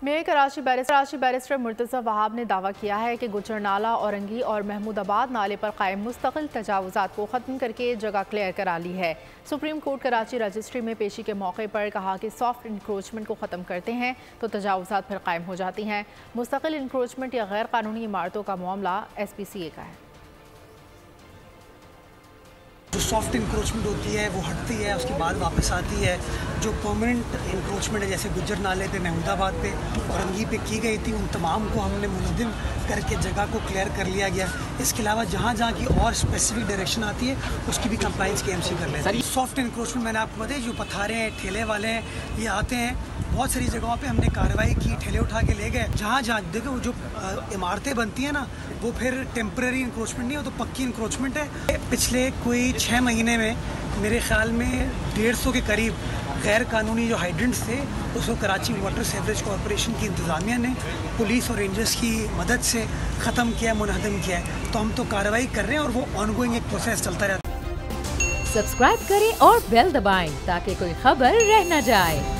Mayor Karachi barrister Murtaza Wahab ने दावा किया है कि गुजरनाला, औरंगी और महमूदाबाद नाले पर कायम मुस्तकिल तजावुज़ात को ख़त्म करके जगह क्लियर करा ली है। सुप्रीम कोर्ट कराची रजिस्ट्री में पेशी के मौके पर कहा कि सॉफ्ट इंक्रोचमेंट को ख़त्म करते हैं तो तजावुज़ात फिर कायम हो जाती हैं। मुस्तकिल इंक्रोचमेंट या गैर कानूनी इमारतों का मामला SPCA का है। जो सॉफ्ट इंक्रोचमेंट होती है वो हटती है, उसके बाद वापस आती है। जो परमानेंट इंक्रोचमेंट है, जैसे गुज्जर नाले पे, महमूदाबाद पे, औरंगी पे की गई थी, उन तमाम को हमने मुनज़्ज़म करके जगह को क्लियर कर लिया गया। इसके अलावा जहाँ जहाँ की और स्पेसिफिक डायरेक्शन आती है उसकी भी कंप्लाइंस KMC कर लेते हैं। सॉफ्ट इंक्रोचमेंट मैंने आपको बताया, जो पथारे हैं, ठेले वाले हैं, ये आते हैं। बहुत सारी जगहों पे हमने कार्रवाई की, ठेले उठा के ले गए। जहाँ जहाँ देखो जो इमारतें बनती हैं ना, वो फिर टेम्पररी इंक्रोचमेंट नहीं, वो तो पक्की इंक्रोचमेंट है। पिछले कोई 6 महीने में मेरे ख्याल में 150 के करीब गैर कानूनी जो हाइड्रेंट्स थे उसको कराची वाटर सीवरेज कॉरपोरेशन की इंतज़ामिया ने पुलिस और रेंजर्स की मदद से ख़त्म किया, मुनहदम किया है। तो हम तो कार्रवाई कर रहे हैं और वो ऑनगोइंग एक प्रोसेस चलता रहता है। सब्सक्राइब करें और बेल दबाएं ताकि कोई खबर रह न जाए।